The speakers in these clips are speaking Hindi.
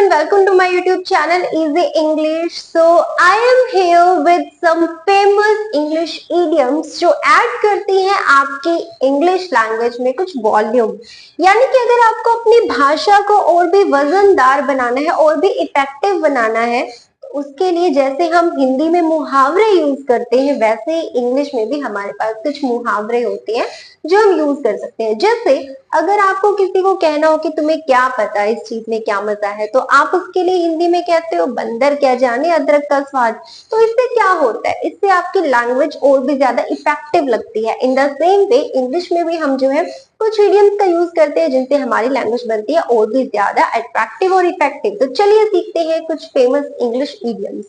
and welcome to my YouTube channel Easy English. So I am here with some famous English idioms जो ऐड करती हैं आपकी इंग्लिश लैंग्वेज में कुछ वॉल्यूम। यानी कि अगर आपको अपनी भाषा को और भी वजनदार बनाना है और भी इफेक्टिव बनाना है, उसके लिए जैसे हम हिंदी में मुहावरे यूज करते हैं वैसे ही इंग्लिश में भी हमारे पास कुछ मुहावरे होते हैं जो हम यूज कर सकते हैं। जैसे अगर आपको किसी को कहना हो कि तुम्हें क्या पता इस चीज में क्या मजा है, तो आप उसके लिए हिंदी में कहते हो बंदर क्या जाने अदरक का स्वाद। तो इससे क्या होता है, इससे आपकी लैंग्वेज और भी ज्यादा इफेक्टिव लगती है। In the same way English में भी हम जो है कुछ इडियम्स का यूज करते हैं जिनसे हमारी लैंग्वेज बनती है और भी ज्यादा अट्रैक्टिव और इफेक्टिव। तो चलिए सीखते हैं कुछ फेमस इंग्लिश इडियम्स।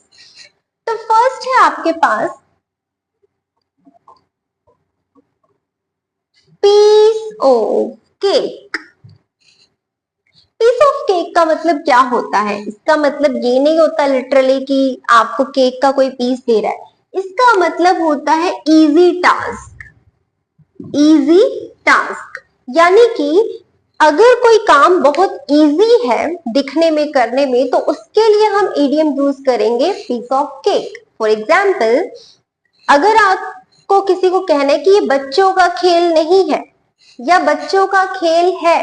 तो फर्स्ट है आपके पास piece of cake. Piece of cake का मतलब क्या होता है? इसका मतलब ये नहीं होता लिटरली कि आपको केक का कोई पीस दे रहा है। इसका मतलब होता है इजी टास्क। इजी टास्क यानी कि अगर कोई काम बहुत इजी है दिखने में करने में, तो उसके लिए हम इडियम यूज करेंगे piece of cake. For example, अगर आपको किसी को कहना है कि ये बच्चों का खेल नहीं है या बच्चों का खेल है,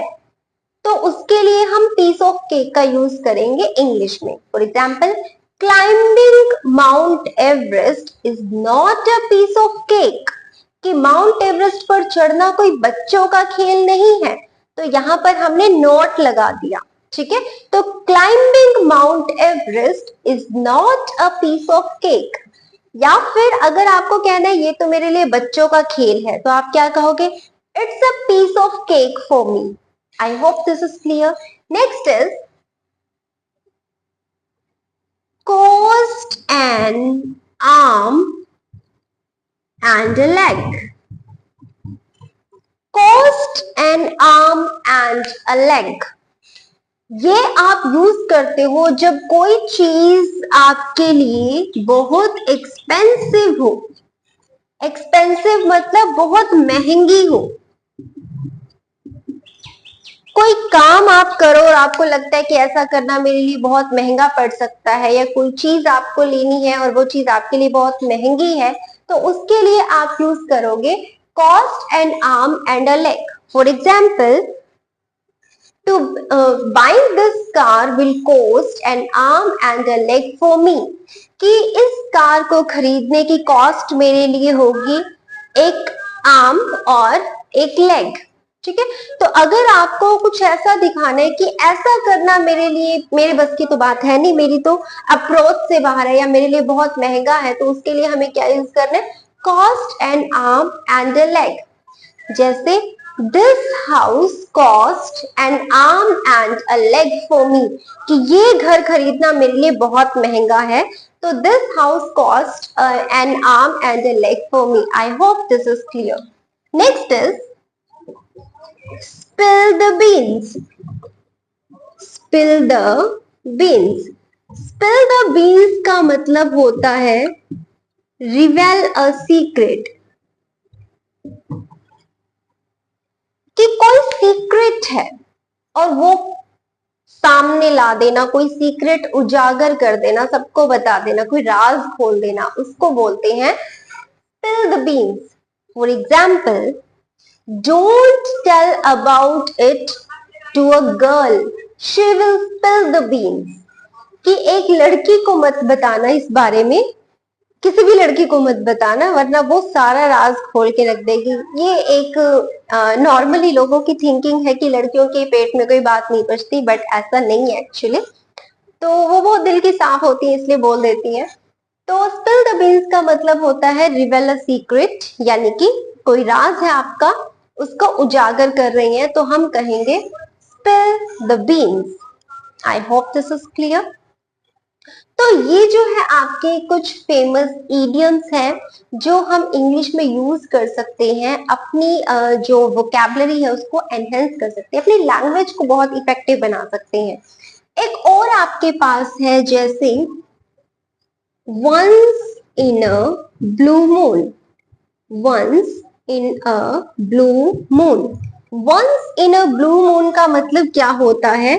तो उसके लिए हम पीस ऑफ केक का यूज करेंगे इंग्लिश में। For example, climbing Mount Everest is not a piece of cake. कि माउंट एवरेस्ट पर चढ़ना कोई बच्चों का खेल नहीं है, तो यहां पर हमने नॉट लगा दिया। ठीक है, तो climbing Mount Everest is not a piece of cake. या फिर अगर आपको कहना है ये तो मेरे लिए बच्चों का खेल है, तो आप क्या कहोगे? It's a piece of cake for me. I hope this is clear. Next is cost an arm and a leg. Cost an arm and a leg. ये आप यूज करते हो जब कोई चीज आपके लिए बहुत एक्सपेंसिव हो। एक्सपेंसिव मतलब बहुत महंगी हो। कोई काम आप करो और आपको लगता है कि ऐसा करना मेरे लिए बहुत महंगा पड़ सकता है, या कोई चीज आपको लेनी है और वो चीज आपके लिए बहुत महंगी है, तो उसके लिए आप यूज करोगे cost an arm and a leg. For example, to buying this car will cost an arm and a leg for me. कि इस कार को खरीदने की कॉस्ट मेरे लिए होगी एक आर्म और एक लेग। ठीक है, तो अगर आपको कुछ ऐसा दिखाना है कि ऐसा करना मेरे लिए, मेरे बस की तो बात है नहीं, मेरी तो अप्रोच से बाहर है या मेरे लिए बहुत महंगा है, तो उसके लिए हमें क्या यूज करना है? Cost an arm and a leg. जैसे this house cost an arm and a leg for me. कि ये घर खरीदना मेरे लिए बहुत महंगा है, तो this house cost an arm and a leg for me. I hope this is clear. Next is spill the beans. Spill the beans. Spill the beans का मतलब होता है reveal a secret। कि कोई सीक्रेट है और वो सामने ला देना, कोई सीक्रेट उजागर कर देना, सबको बता देना, कोई राज खोल देना, उसको बोलते हैं spill the beans। For example, don't tell about it to a girl, she will spill the beans। कि एक लड़की को मत बताना इस बारे में, किसी भी लड़की को मत बताना वरना वो सारा राज खोल के रख देगी। ये एक नॉर्मली लोगों की थिंकिंग है कि लड़कियों के पेट में कोई बात नहीं पचती, बट ऐसा नहीं है एक्चुअली। तो वो बहुत दिल की साफ होती है इसलिए बोल देती है। तो स्पिल द बीन्स का मतलब होता है रिवेल अ सीक्रेट, यानी कि कोई राज है आपका, उसको उजागर कर रही हैं, तो हम कहेंगे spill the beans. I hope this is clear. तो ये जो है आपके कुछ फेमस इडियम्स हैं जो हम इंग्लिश में यूज कर सकते हैं, अपनी जो वोकैबुलरी है उसको एनहेंस कर सकते हैं, अपनी लैंग्वेज को बहुत इफेक्टिव बना सकते हैं। एक और आपके पास है जैसे once in a blue moon। once in a blue moon। once in a blue moon का मतलब क्या होता है?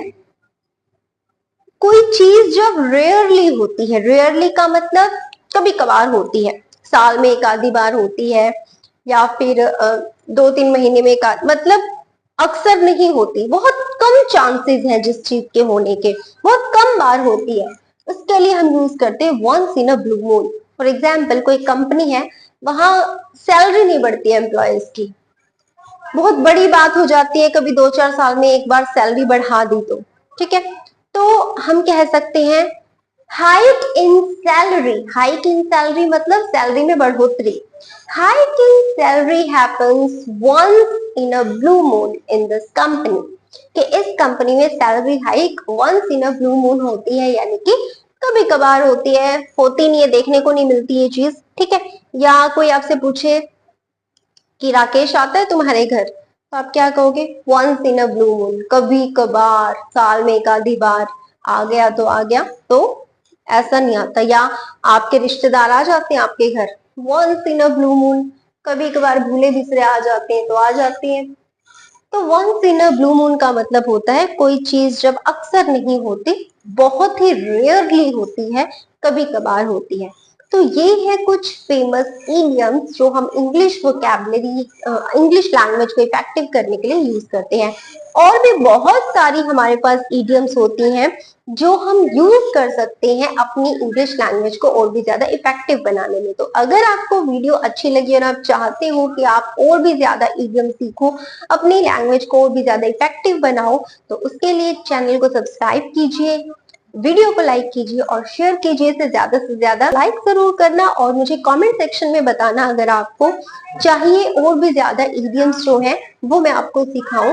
कोई चीज जब रेयरली होती है, रेयरली का मतलब कभी कभार होती है, साल में एक आधी बार होती है, या फिर 2-3 महीने में मतलब अक्सर नहीं होती, बहुत कम चांसेस हैं जिस चीज के होने के, बहुत कम बार होती है, उसके लिए हम यूज करते हैं once in a blue moon. For example कोई कंपनी है, वहां सैलरी नहीं बढ़ती है एम्प्लॉयज की, बहुत बड़ी बात हो जाती है, कभी 2-4 साल में एक बार सैलरी बढ़ा दी तो ठीक है, तो हम कह सकते हैं hike in salary. Hike in salary मतलब सैलरी में बढ़ोतरी। Hike in salary happens once in a blue moon in this company, कि इस कंपनी में salary hike once in a blue moon होती है, यानी कि कभी कभार होती है, होती नहीं है, देखने को नहीं मिलती ये चीज, ठीक है। या कोई आपसे पूछे कि राकेश आता है तुम्हारे घर, तो आप क्या कहोगे, once in a blue moon, कभी कभार, साल में एक आधी बार, आ गया तो आ गया, तो ऐसा नहीं आता। या आपके रिश्तेदार आ जाते हैं आपके घर, once in a blue moon, कभी कभार भूले बिसरे आ जाते हैं तो आ जाते हैं। तो once in a blue moon का मतलब होता है कोई चीज जब अक्सर नहीं होती, बहुत ही रेयरली होती है, कभी कभार होती है। तो ये है कुछ फेमस इडियम्स जो हम इंग्लिश वोकैबुलरी, इंग्लिश लैंग्वेज को इफेक्टिव करने के लिए यूज करते हैं। और भी बहुत सारी हमारे पास इडियम्स होती हैं जो हम यूज कर सकते हैं अपनी इंग्लिश लैंग्वेज को और भी ज्यादा इफेक्टिव बनाने में। तो अगर आपको वीडियो अच्छी लगी और आप चाहते हो कि आप और भी ज्यादा इडियम सीखो, अपनी लैंग्वेज को और भी ज्यादा इफेक्टिव बनाओ, तो उसके लिए चैनल को सब्सक्राइब कीजिए, वीडियो को लाइक कीजिए और शेयर कीजिए, से ज्यादा लाइक जरूर करना, और मुझे कमेंट सेक्शन में बताना अगर आपको चाहिए और भी ज्यादा इडियम्स जो है वो मैं आपको सिखाऊं।